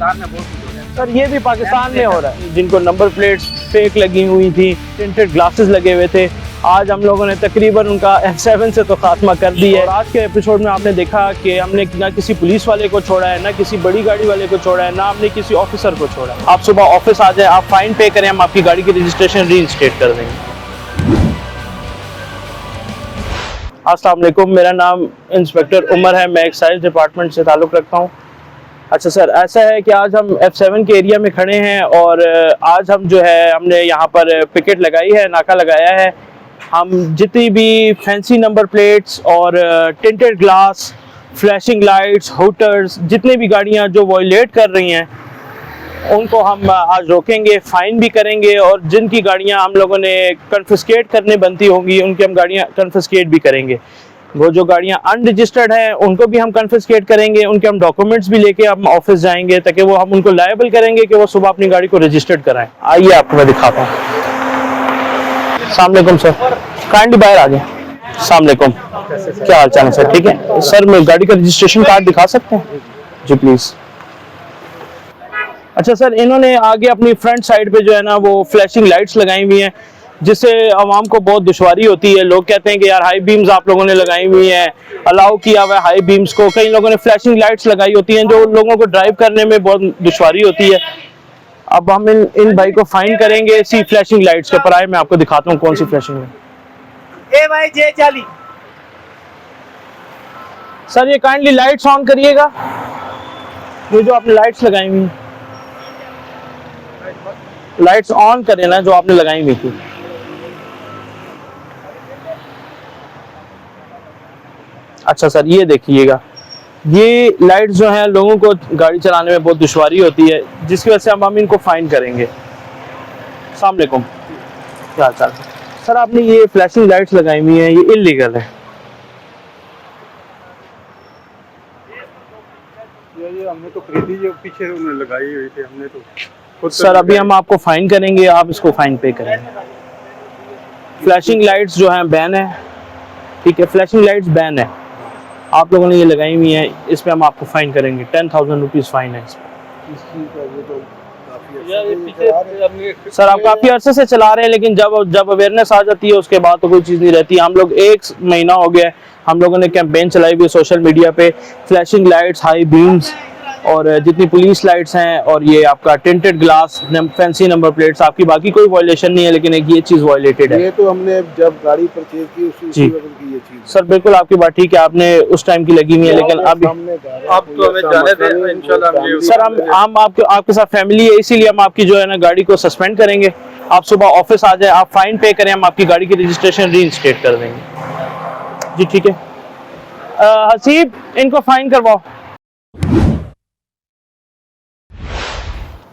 पाकिस्तान में बहुत कुछ हो रहा है सर, ये भी पाकिस्तान में हो रहा है। जिनको नंबर प्लेट्स फेक लगी हुई थी, टिंटेड ग्लासेस लगे हुए थे, आज हम लोगों ने तकरीबन उनका F7 से तो खात्मा कर दिया है। और आज के एपिसोड में आपने देखा कि हमने ना किसी पुलिस वाले को छोड़ा है, ना किसी बड़ी गाड़ी वाले को छोड़ा है, ना हमने किसी ऑफिसर को छोड़ा है। आप सुबह ऑफिस आ जाए, आप फाइन पे करें, हम आपकी गाड़ी की रजिस्ट्रेशन रीइंस्टेट कर देंगे। अस्सलाम वालेकुम, मेरा नाम इंस्पेक्टर उमर है, मैं एक्साइज डिपार्टमेंट से ताल्लुक़ रखता हूँ। अच्छा सर, ऐसा है कि आज हम F7 के एरिया में खड़े हैं और आज हम जो है हमने यहाँ पर पिकेट लगाई है, नाका लगाया है। हम जितनी भी फैंसी नंबर प्लेट्स और tinted glass, flashing lights, hooters, जितनी भी गाड़ियाँ जो वॉयलेट कर रही हैं उनको हम आज रोकेंगे, फ़ाइन भी करेंगे और जिनकी गाड़ियाँ हम लोगों ने कन्फिस्केट करने बनती होंगी उनकी हम गाड़ियाँ कन्फिस्केट भी करेंगे। वो जो गाड़ियाँ अनरजिस्टर्ड हैं उनको भी हम कन्फिस्केट करेंगे, उनके हम डॉक्यूमेंट्स भी लेके हम ऑफिस जाएंगे ताकि वो हम उनको लायबल करेंगे कि वो सुबह अपनी गाड़ी को रजिस्टर्ड कराएं। आइए आपको मैं दिखाता हूँ। अस्सलाम वालेकुम सर, काइंडली बाहर आ गए। अस्सलाम वालेकुम, क्या हाल चाल है सर? ठीक है सर, मैं गाड़ी का रजिस्ट्रेशन कार्ड दिखा सकते हैं जी प्लीज़? अच्छा सर, इन्होंने आगे अपनी फ्रंट साइड पे जो है ना वो फ्लैशिंग लाइट्स लगाई हुई हैं जिससे आवाम को बहुत दुश्वारी होती है। लोग कहते हैं कि यार हाई बीम्स आप लोगों ने लगाई हुई हैं, अलाउ किया हुआ है हाई बीम्स को। कई लोगों ने फ्लैशिंग लाइट्स लगाई होती हैं जो लोगों को ड्राइव करने में बहुत दुश्वारी होती है। अब हम इन भाई को फाइन करेंगे इसी फ्लैशिंग लाइट्स के पर। आए मैं आपको दिखाता हूँ कौन सी फ्लैशिंग है। ए भाई जे चाली सर, ये काइंडली लाइट्स ऑन करिएगा, ये जो आपने लाइट्स लगाई हुई, लाइट्स ऑन करें ना जो आपने लगाई हुई थी। अच्छा सर, ये देखिएगा, ये लाइट्स जो हैं लोगों को गाड़ी चलाने में बहुत दुश्वारी होती है जिसकी वजह से हम इनको फाइन करेंगे। अस्सलाम वालेकुम, क्या हाल चाल सर? आपने ये फ्लैशिंग लाइट्स लगाई हुई हैं, ये इलीगल है। ये हमने तो खरीदी, जो पीछे उन्होंने लगाई हुई थी हमने तो खुद सर अभी हम आपको फाइन करेंगे, आप इसको फाइन पे करेंगे। फ्लैशिंग लाइट्स जो हैं बैन है, ठीक है, फ्लैशिंग लाइट्स बैन है, आप लोगों ने ये लगाई हुई हैं, इस पे हम आपको फाइन करेंगे। 10,000 रुपीज़ फाइन है इस पे। सर आप काफ़ी अरसे से चला रहे हैं लेकिन जब अवेयरनेस आ जाती है उसके बाद तो कोई चीज़ नहीं रहती। हम लोग 1 महीना हो गया है, हम लोगों ने कैंपेन चलाई हुई है सोशल मीडिया पे, फ्लैशिंग लाइट्स, हाई बीम्स और जितनी पुलिस लाइट्स हैं और ये आपका tinted glass, fancy number plates, आपकी बाकी कोई वायलेशन नहीं है लेकिन एक ये चीज़ वायलेटेड है। ये तो हमने जब गाड़ी परचेज की उसी वक्त की ये चीज। सर बिल्कुल आपकी बात ठीक है, आपने उस टाइम की लगी हुई है लेकिन अभी अब तो हमें जाने दें इंशाल्लाह। सर हम आपके साथ फैमिली है इसीलिए हम आपकी जो है ना गाड़ी को सस्पेंड करेंगे। आप सुबह ऑफिस आ जाए, आप फाइन पे करें, हम आपकी गाड़ी की रजिस्ट्रेशन रीइंस्टेट कर देंगे जी। ठीक है हसीब, इनको फाइन करवाओ।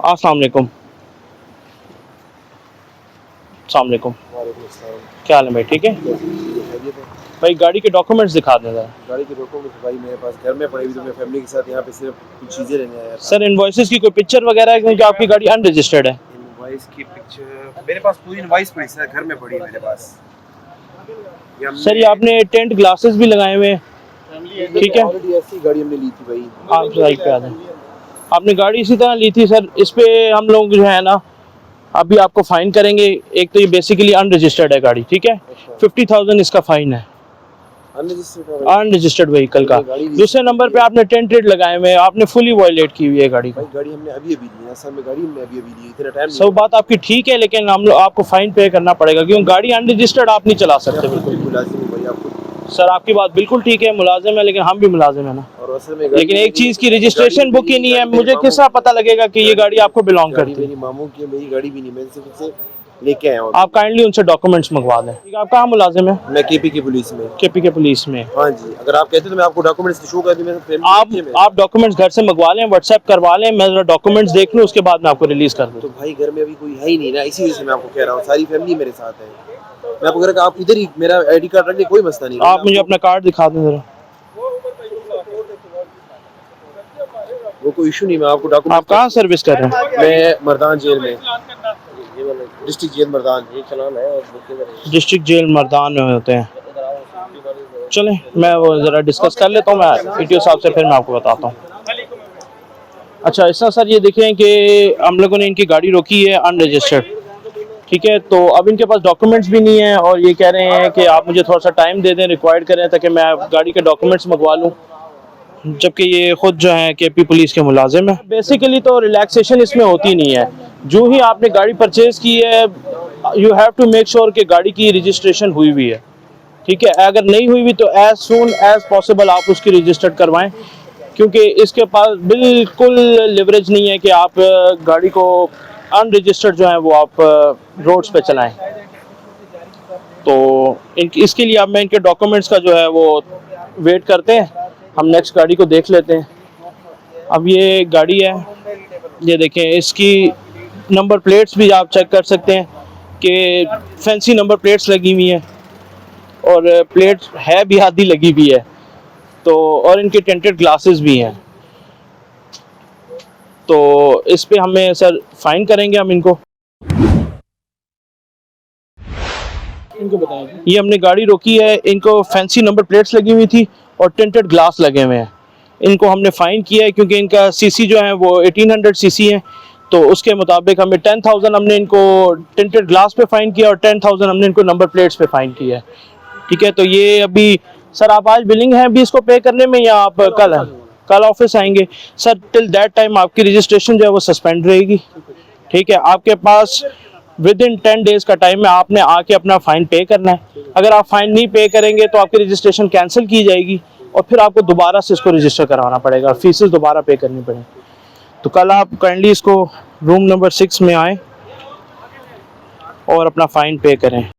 अस्सलाम वालेकुम। अस्सलाम वालेकुम, क्या हाल है भाई? ठीक है भाई, गाड़ी के डॉक्यूमेंट्स दिखा दें जरा। गाड़ी के डॉक्यूमेंट्स भाई मेरे पास घर में पड़ी हुई, तो मैं फैमिली के साथ यहाँ पे सिर्फ कुछ चीज़ें लेने आया था। सर इनवॉइसेस की कोई पिक्चर वगैरह है क्योंकि आपकी गाड़ी अनरजिस्टर्ड है? इनवॉइस की पिक्चर मेरे पास पूरी इनवॉइस पड़ी सर, घर में पड़ी है मेरे पास। सर ये आपने टेंट ग्लासेस भी लगाए हुए हैं, ठीक है? ऑलरेडी ऐसी गाड़ी हमने ली थी भाई। आप साइड पे आ जाएं। आपने गाड़ी इसी तरह ली थी सर, इस पे हम लोग जो है ना अभी आपको फाइन करेंगे। एक तो ये बेसिकली अनरजिस्टर्ड है गाड़ी, ठीक है, 50,000 इसका फाइन है अनरजिस्टर्ड व्हीकल का। दूसरे नंबर पे आपने टेंटेड लगाए हुए, आपने फुली वॉयलेट की हुई है गाड़ी को। गाड़ी हमने अभी ली है सर, में गाड़ी हमने अभी ली, इतना टाइम सब बात आपकी ठीक है लेकिन हम लोग आपको फाइन पे करना पड़ेगा क्योंकि गाड़ी अनरजिस्टर्ड आप नहीं चला सकते। बिल्कुल मुलाजिम हूं भाई आपको। सर आपकी बात बिल्कुल ठीक है, मुलाजिम है लेकिन हम भी मुलाजिम है ना। और असल में लेकिन एक चीज की रजिस्ट्रेशन बुक ही नहीं है, मुझे किस तरह पता लगेगा कि ये गाड़ी आपको बिलोंग करती है? मेरी मामू की, मेरी गाड़ी भी नहीं, मैं सिर्फ उनसे लेके आया हूं। आप काइंडली उनसे डॉक्यूमेंट्स मंगवा दें। ठीक है, आप कहाँ मुलाजिम है? मैं केपी की पुलिस में। केपी के पुलिस में? हाँ जी, अगर आप कहते तो मैं आपको डॉक्यूमेंट्स शो कर दूं। आप डॉक्यूमेंट्स घर से मंगवा लें, व्हाट्सएप करवा लें, मैं जरा डॉक्यूमेंट्स देख लूँ उसके बाद मैं आपको रिलीज कर दूँ। तो भाई घर में अभी कोई है ही नहीं ना, इसी वजह से मैं आपको कह रहा हूँ, सारी फैमिली मेरे साथ है। मैं आपको कह रहा हूँ आप इधर ही मेरा आईडी कार्ड रख ले, कोई मसला नहीं। आप मुझे अपना कार्ड दिखा दें जरा। वो कोई इशू नहीं, मैं आपको डॉक्यूमेंट। आप कहाँ सर्विस कर रहे हैं? मैं मर्दान जेल में, डिस्ट्रिक्ट जेल मर्दान। ये चलान है डिस्ट्रिक्ट जेल मर्दान में होते हैं। चलें मैं वो ज़रा डिस्कस कर लेता हूँ, मैं ईटीओ साहब से फिर मैं आपको बताता हूँ। अच्छा इसना सर ये देखें कि हम लोगों ने इनकी गाड़ी रोकी है अनरजिस्टर्ड, ठीक है, तो अब इनके पास डॉक्यूमेंट्स भी नहीं है और ये कह रहे हैं कि आप मुझे थोड़ा सा टाइम दे दें, रिक्वायर्ड करें ताकि मैं गाड़ी के डॉक्यूमेंट्स मंगवा लूँ, जबकि ये खुद जो है केपी पुलिस के मुलाजिम है। बेसिकली तो रिलैक्सेशन इसमें होती नहीं है, जो ही आपने गाड़ी परचेज़ की है you have to make sure कि गाड़ी की रजिस्ट्रेशन हुई हुई है, ठीक है, अगर नहीं हुई हुई तो एज सून एज पॉसिबल आप उसकी रजिस्टर्ड करवाएं, क्योंकि इसके पास बिल्कुल लिवरेज नहीं है कि आप गाड़ी को अनरजिस्टर्ड जो है वो आप रोड्स पे चलाएं। तो इसके लिए अब मैं इनके डॉक्यूमेंट्स का जो है वो वेट करते हैं, हम नेक्स्ट गाड़ी को देख लेते हैं। अब ये गाड़ी है, ये देखें, इसकी नंबर प्लेट्स भी आप चेक कर सकते हैं कि फैंसी नंबर प्लेट्स लगी हुई हैं और प्लेट है भी आधी लगी हुई है, तो और इनके टेंटेड ग्लासेस भी हैं, तो इस पे हमें सर फाइन करेंगे हम इनको बताएंगे। ये हमने गाड़ी रोकी है, इनको फैंसी नंबर प्लेट्स लगी हुई थी और टेंटेड ग्लास लगे हुए हैं, इनको हमने फ़ाइन किया है क्योंकि इनका सीसी जो है वो 1800 सीसी है, तो उसके मुताबिक हमें 10,000 हमने इनको टेंटेड ग्लास पे फ़ाइन किया और 10,000 हमने इनको नंबर प्लेट्स पे फ़ाइन किया है, ठीक है। तो ये अभी सर आप आज बिलिंग है अभी इसको पे करने में या आप कल ऑफिस आएंगे? सर टिल दैट टाइम आपकी रजिस्ट्रेशन जो है वो सस्पेंड रहेगी, ठीक है, आपके पास विद इन 10 डेज़ का टाइम है, आपने आके अपना फ़ाइन पे करना है। अगर आप फ़ाइन नहीं पे करेंगे तो आपकी रजिस्ट्रेशन कैंसिल की जाएगी और फिर आपको दोबारा से इसको रजिस्टर करवाना पड़ेगा, फीसेस दोबारा पे करनी पड़ेगी। तो कल आप काइंडली इसको रूम नंबर 6 में आएँ और अपना फ़ाइन पे करें।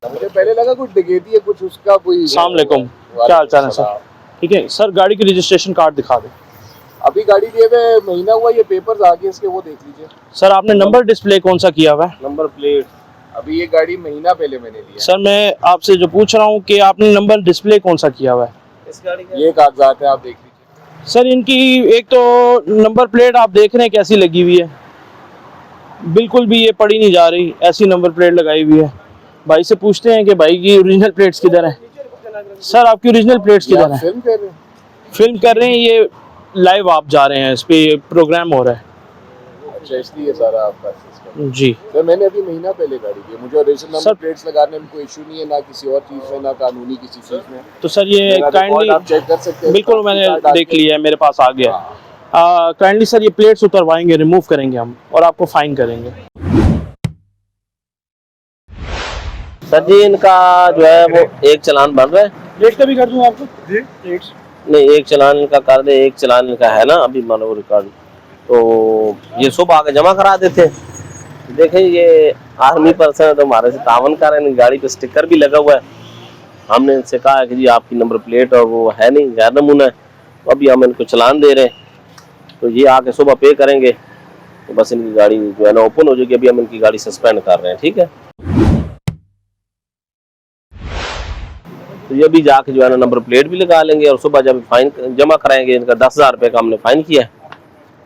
मुझे पहले लगा कुछ डकैती है, कुछ उसका कोई। अस्सलाम वालेकुम, क्या हाल चाल है सर? ठीक है सर, गाड़ी की रजिस्ट्रेशन कार्ड दिखा दें। अभी गाड़ी दिए हुए महीना हुआ, ये पेपर्स आ गए इसके, वो देख लीजिए। सर आपने नंबर डिस्प्ले कौन सा किया हुआ है? नंबर प्लेट अभी ये गाड़ी महीना पहले मैंने लिया। सर मैं आपसे जो पूछ रहा हूँ कि आपने नंबर डिस्प्ले कौन सा किया हुआ है? इस गाड़ी का ये कागजात है, आप देख लीजिए। सर इनकी एक तो नंबर प्लेट आप देख रहे हैं कैसी लगी हुई है, बिल्कुल भी ये पड़ी नहीं जा रही, ऐसी नंबर प्लेट लगाई हुई है। भाई से पूछते हैं कि भाई की ओरिजिनल प्लेट्स किधर हैं? सर आपकी ओरिजिनल प्लेट्स किधर हैं? फिल्म कर रहे हैं, फिल्म कर रहे हैं, ये लाइव आप जा रहे हैं, इस पे प्रोग्राम हो रहा है। अच्छा इसलिए सारा आपका सिस्टम। जी सर मैंने अभी महीना पहले गाड़ी दी, मुझे ओरिजिनल नंबर प्लेट्स लगाने में कोई इशू नहीं है, ना किसी और चीज़ में, ना कानूनी किसी चीज़ में। तो सर ये काइंडली आप चेक कर सकते हैं। बिल्कुल मैंने देख लिया है, मेरे पास आ गया। काइंडली सर ये प्लेट्स उतरवाएंगे, रिमूव करेंगे हम और आपको फाइन करेंगे। सर जी इनका जो है वो एक चालान बन रहा है। प्लेट का भी कर दूं आपको? जी प्लेट्स नहीं एक चालान इनका कर दे, एक चालान इनका है ना अभी मानो रिकॉर्ड, तो ये सुबह आके जमा करा देते। देखें ये आर्मी पर्सन है तो हमारे से तावन कर रहे हैं, गाड़ी पे स्टिकर भी लगा हुआ है। हमने इनसे कहा है कि जी आपकी नंबर प्लेट और वो है नहीं, गैर नमूना है, तो अभी हम इनको चालान दे रहे हैं, तो ये आके सुबह पे करेंगे तो बस इनकी गाड़ी जो है ना ओपन हो जाएगी। अभी हम इनकी गाड़ी सस्पेंड कर रहे हैं, ठीक है। तो ये भी जाके जो है ना नंबर प्लेट भी लगा लेंगे और सुबह जब फाइन जमा कराएंगे, इनका 10,000 रुपये का हमने फाइन किया है,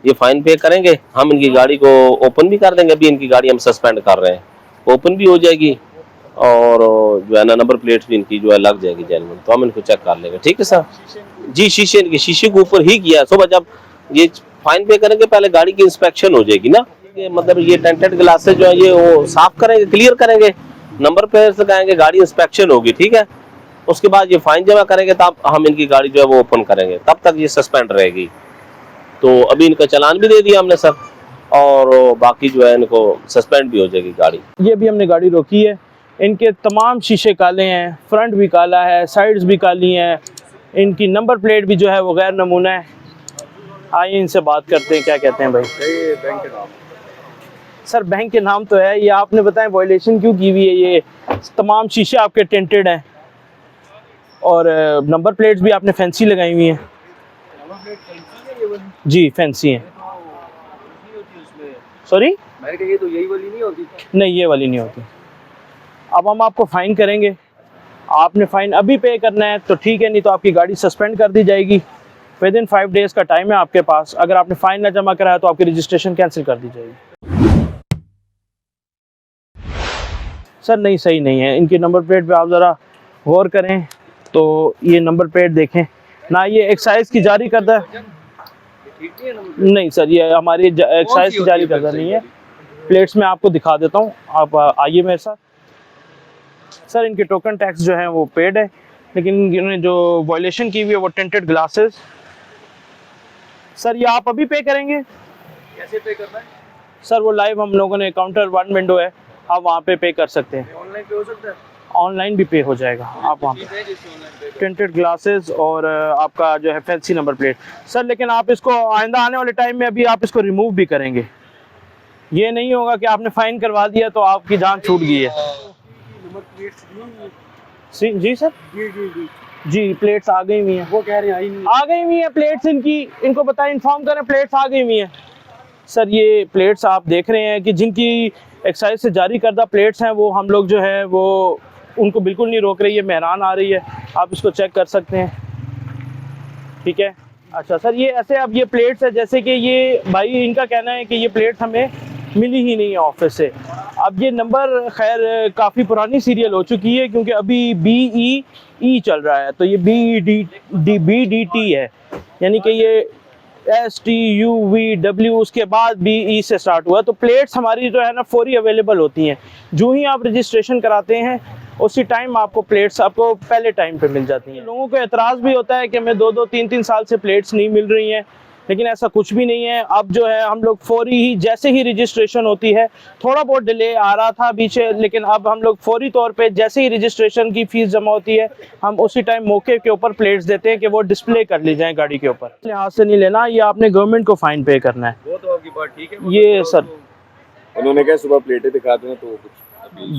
ये फाइन पे करेंगे, हम इनकी गाड़ी को ओपन भी कर देंगे। अभी इनकी गाड़ी हम सस्पेंड कर रहे हैं, ओपन भी हो जाएगी और जो है ना नंबर प्लेट भी इनकी जो है लग जाएगी जेल में, तो हम इनको चेक कर लेंगे, ठीक है सर। जी शीशे इनके शीशे के ऊपर ही किया है। सुबह जब ये फाइन पे करेंगे पहले गाड़ी की इंस्पेक्शन हो जाएगी ना, मतलब ये टेंटेड ग्लासेस जो है ये वो साफ करेंगे, क्लियर करेंगे, नंबर प्लेट लगाएंगे, गाड़ी इंस्पेक्शन होगी, ठीक है। उसके बाद ये फाइन जमा करेंगे तब हम इनकी गाड़ी जो है वो ओपन करेंगे, तब तक ये सस्पेंड रहेगी। तो अभी इनका चालान भी दे दिया हमने सर, और बाकी जो है इनको सस्पेंड भी हो जाएगी गाड़ी। ये भी हमने गाड़ी रोकी है, इनके तमाम शीशे काले हैं, फ्रंट भी काला है, साइड्स भी काली हैं, इनकी नंबर प्लेट भी जो है वो गैर नमूना है। आइए इनसे बात करते हैं, क्या कहते हैं भाई। बैंक के नाम सर बैंक के नाम तो है, ये आपने बताएं वायलेशन क्यों की हुई है? ये तमाम शीशे आपके टेंटेड हैं और नंबर प्लेट्स भी आपने फैंसी लगाई हुई हैं। जी फैंसी हैं। सॉरी मैंने कहा ये तो यही वाली नहीं होती। नहीं ये वाली नहीं होती। अब हम आपको फ़ाइन करेंगे, आपने फ़ाइन अभी पे करना है तो ठीक है, नहीं तो आपकी गाड़ी सस्पेंड कर दी जाएगी। विद इन 5 डेज़ का टाइम है आपके पास, अगर आपने फ़ाइन ना जमा कराया तो आपकी रजिस्ट्रेशन कैंसिल कर दी जाएगी। सर नहीं, सही नहीं है। इनकी नंबर प्लेट पे आप ज़रा गौर करें तो ये नंबर प्लेट देखें ना, ये एक्साइज की जारी करदा नहीं सर, ये हमारी एक्साइज की जारी करदा नहीं है। प्लेट्स में आपको दिखा देता हूँ, आप आइए मेरे साथ। सर इनके टोकन टैक्स जो है वो पेड है, लेकिन इन्होंने जो वायलेशन की हुई है वो टिंटेड ग्लासेस। सर ये आप अभी पे करेंगे? कैसे पे करना है? सर वो लाइव हम लोगों ने काउंटर 1 विंडो है, आप वहाँ पे कर सकते हैं। ऑनलाइन पे हो सकता है? ऑनलाइन भी पे हो जाएगा आप वहाँ पे। टिंटेड ग्लासेस और आपका जो है फैंसी नंबर प्लेट। सर लेकिन आप इसको आइंदा आने वाले टाइम में अभी आप इसको रिमूव भी करेंगे, ये नहीं होगा कि आपने फाइन करवा दिया तो आपकी जान छूट गई है। जी सर, जी प्लेट्स आ गई हुई हैं। वो कह रहे हैं आई नहीं। आ गई हुई है प्लेट्स इनकी, इनको बताएं, इन्फॉर्म करें, प्लेट्स आ गई हुई हैं। सर ये प्लेट्स आप देख रहे हैं कि जिनकी एक्साइज से जारी करदा प्लेट्स हैं वो हम लोग जो है वो उनको बिल्कुल नहीं रोक रही है, मेहरान आ रही है, आप इसको चेक कर सकते हैं। ठीक है, अच्छा सर ये ऐसे अब ये प्लेट्स है जैसे कि ये भाई इनका कहना है कि ये प्लेट्स हमें मिली ही नहीं है ऑफिस से। अब ये नंबर खैर काफ़ी पुरानी सीरियल हो चुकी है क्योंकि अभी BEE चल रहा है, तो ये BDT है, यानी कि ये STUVW उसके बाद BE से स्टार्ट हुआ। तो प्लेट्स हमारी जो है ना फौरी अवेलेबल होती हैं, जो ही आप रजिस्ट्रेशन कराते हैं उसी टाइम आपको प्लेट्स आपको पहले टाइम पे मिल जाती हैं। लोगों को एतराज़ भी होता है कि हमें 2-2, 3-3 साल से प्लेट्स नहीं मिल रही हैं, लेकिन ऐसा कुछ भी नहीं है। अब जो है हम लोग फौरी ही जैसे ही रजिस्ट्रेशन होती है, थोड़ा बहुत डिले आ रहा था पीछे, लेकिन अब हम लोग फौरी तौर पे जैसे ही रजिस्ट्रेशन की फ़ीस जमा होती है हम उसी टाइम मौके के ऊपर प्लेट्स देते हैं कि वो डिस्प्ले कर ली जाए गाड़ी के ऊपर। लिहाज से नहीं लेना, ये आपने गवर्नमेंट को फ़ाइन पे करना है। वो तो आपकी बात ठीक है। ये सर उन्होंने क्या सुबह प्लेटें दिखाते हैं तो वो कुछ।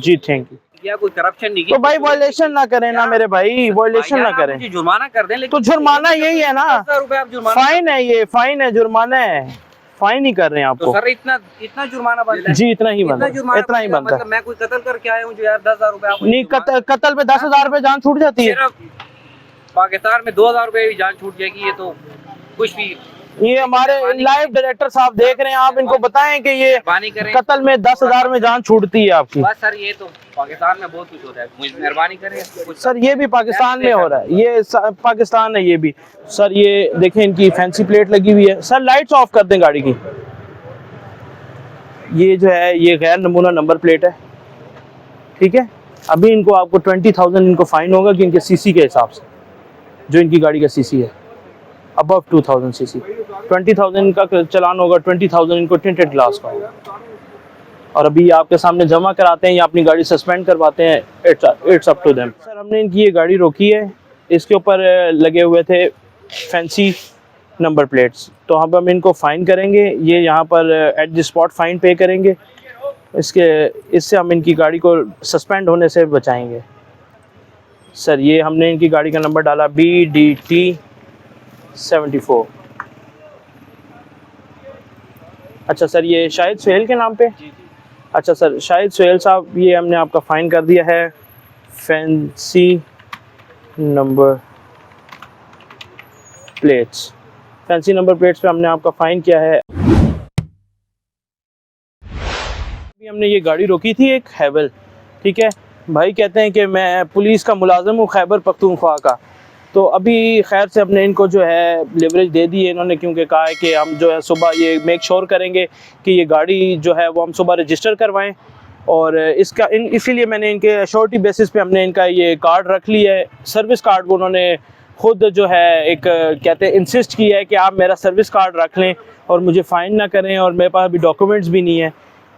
जी थैंक यू। क्या कोई करप्शन नहीं की? तो भाई वायलेशन ना करें ना मेरे भाई, वायलेशन ना करें। जुर्माना कर दें, लेकिन तो जुर्माना यही है ना, 10,000 रुपए आप जुर्माना। फाइन है, ये फाइन है, जुर्माना है, फाइन ही कर रहे हैं तो आपको। सर इतना जुर्माना बनता है? जी इतना ही बनता है, जुर्माना इतना ही बनता है। मतलब मैं कोई कत्ल करके आया हूँ जो यार 10,000 रुपए आप नहीं, कत्ल पे 10,000 रुपए जान छूट जाती है। सिर्फ पाकिस्तान में 2,000 रुपए भी जान छूट जाएगी, ये तो कुछ भी। ये हमारे लाइव डायरेक्टर साहब देख रहे हैं, आप इनको बताएं कि ये कत्ल में 10,000 में जान छूटती है आपकी। बस सर ये तो पाकिस्तान में बहुत कुछ होता है, मुझे मेहरबानी करें कुछ। सर ये भी पाकिस्तान में हो रहा है, ये पाकिस्तान है ये भी। सर ये देखें इनकी फैंसी प्लेट लगी हुई है। सर लाइट्स ऑफ कर दें गाड़ी की। ये जो है ये गैर नमूना नंबर प्लेट है, ठीक है। अभी इनको आपको 20,000 इनको फाइन होगा कि इनके सीसी के हिसाब से, जो इनकी गाड़ी का सीसी है अबव 2000 सीसी, 20,000 का चलान होगा, 20,000 इनको टिंटेड ग्लास का होगा। और अभी आपके सामने जमा कराते हैं या अपनी गाड़ी सस्पेंड करवाते हैं, it's up to them. Sir हमने इनकी ये गाड़ी रोकी है, इसके ऊपर लगे हुए थे फैंसी नंबर प्लेट्स, तो हम इनको फ़ाइन करेंगे। ये यहाँ पर एट द स्पॉट फ़ाइन पे करेंगे, इससे हम इनकी गाड़ी को सस्पेंड होने से बचाएंगे। सर ये हमने इनकी गाड़ी का नंबर डाला BDT 74। अच्छा सर ये शाहिद सुहेल के नाम पे? अच्छा सर शाहिद सुहेल साहब, ये हमने आपका फ़ाइन कर दिया है fancy number plates. Fancy number plates पे हमने आपका फ़ाइन किया है। अभी हमने ये गाड़ी रोकी थी एक हैवल, ठीक है। भाई कहते हैं कि मैं पुलिस का मुलाजिम हूँ खैबर पख्तूनख्वा का, तो अभी खैर से अपने इनको जो है लेवरेज दे दी है इन्होंने, क्योंकि कहा है कि हम जो है सुबह ये मेक श्योर करेंगे कि ये गाड़ी जो है वो हम सुबह रजिस्टर करवाएं, और इसीलिए मैंने इनके अश्योरिटी बेसिस पे हमने इनका ये कार्ड रख लिया है, सर्विस कार्ड। वो उन्होंने खुद जो है एक कहते हैं इंसिस्ट किया है कि आप मेरा सर्विस कार्ड रख लें और मुझे फ़ाइन ना करें, और मेरे पास अभी डॉक्यूमेंट्स भी नहीं है,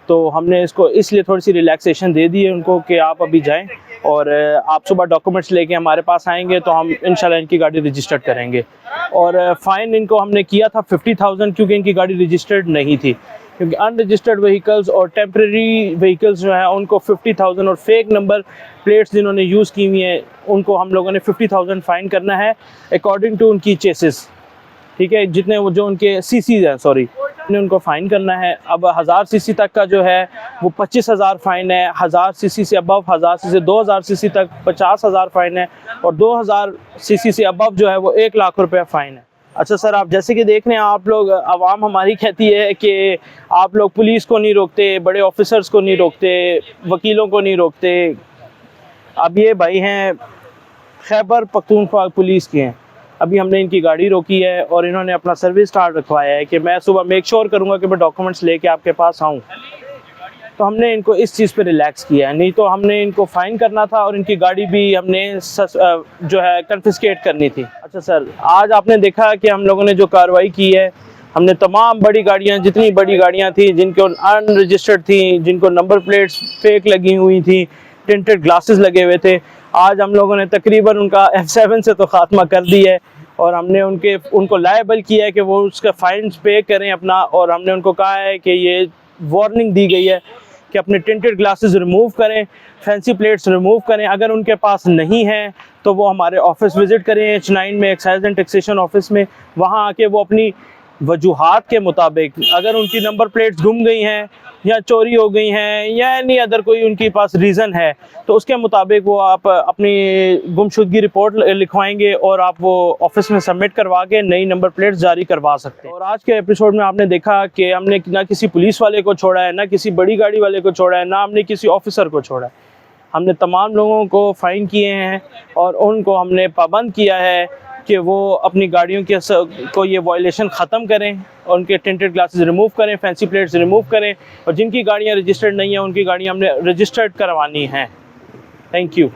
तो हमने इसको इसलिए थोड़ी सी रिलैक्सेशन दे दी है उनको कि आप अभी जाएं और आप सुबह डॉक्यूमेंट्स लेके हमारे पास आएंगे तो हम इंशाल्लाह इनकी गाड़ी रजिस्टर्ड करेंगे। और फ़ाइन इनको हमने किया था 50,000, क्योंकि इनकी गाड़ी रजिस्टर्ड नहीं थी, क्योंकि अनरजिस्टर्ड व्हीकल्स और टेम्प्रेरी व्हीकल्स जो है उनको 50,000, और फेक नंबर प्लेट्स जिन्होंने यूज़ की हुई हैं उनको हम लोगों ने 50,000 फ़ाइन करना है अकॉर्डिंग टू उनकी चेसिस, ठीक है, जितने वो जो उनके सीसीज हैं, सॉरी, उनको फ़ाइन करना है। अब 1000 सीसी तक का जो है वो 25,000 फ़ाइन है, 1000 सीसी से अबव 1000 सीसी से 2000 सीसी तक 50,000 फ़ाइन है, और 2000 सीसी से अबव जो है वो 1 लाख रुपया फ़ाइन है। अच्छा सर, आप जैसे कि देख रहे हैं, आप लोग, आवाम हमारी कहती है कि आप लोग पुलिस को नहीं रोकते, बड़े ऑफिसर्स को नहीं रोकते, वकीलों को नहीं रोकते। अब ये भाई हैं खैबर पख्तूनख्वा पुलिस के हैं। अभी हमने इनकी गाड़ी रोकी है और इन्होंने अपना सर्विस कार्ड रखवाया है कि मैं सुबह मेक श्योर करूँगा कि मैं डॉक्यूमेंट्स लेके आपके पास आऊँ। तो हमने इनको इस चीज़ पे रिलैक्स किया है, नहीं तो हमने इनको फ़ाइन करना था और इनकी गाड़ी भी हमने जो है कन्फिस्केट करनी थी। अच्छा सर, आज आपने देखा कि हम लोगों ने जो कार्रवाई की है, हमने तमाम बड़ी गाड़ियाँ, जितनी बड़ी गाड़ियाँ थी जिनको अनरजिस्टर्ड थी, जिनको नंबर प्लेट्स फेक लगी हुई थी, टिंटेड ग्लासेस लगे हुए थे, आज हम लोगों ने तकरीबन उनका F7 से तो ख़ात्मा कर दिया है और हमने उनको लायबल किया है कि वो उसका फ़ाइन्स पे करें अपना। और हमने उनको कहा है कि ये वार्निंग दी गई है कि अपने टिंटेड ग्लासेस रिमूव करें, फैंसी प्लेट्स रिमूव करें। अगर उनके पास नहीं है तो वो हमारे ऑफिस विज़िट करें H9 में, एक्साइज एंड टैक्सेशन ऑफिस में। वहाँ आके वो अपनी वजूहात के मुताबिक, अगर उनकी नंबर प्लेट्स गुम गई हैं या चोरी हो गई हैं या एनी अदर कोई उनके पास रीज़न है, तो उसके मुताबिक वो आप अपनी गुमशुदगी रिपोर्ट लिखवाएंगे और आप वो ऑफिस में सबमिट करवा के नई नंबर प्लेट्स जारी करवा सकते हैं। और आज के एपिसोड में आपने देखा कि हमने ना किसी पुलिस वाले को छोड़ा है, ना किसी बड़ी गाड़ी वाले को छोड़ा है, ना हमने किसी ऑफिसर को छोड़ा है। हमने तमाम लोगों को फ़ाइन किए हैं और उनको हमने पाबंद किया है कि वो अपनी गाड़ियों के को ये वायलेशन ख़त्म करें, उनके टिंटेड ग्लासेस रिमूव करें, फैंसी प्लेट्स रिमूव करें, और जिनकी गाड़ियाँ रजिस्टर्ड नहीं हैं उनकी गाड़ियाँ हमने रजिस्टर्ड करवानी हैं। Thank you.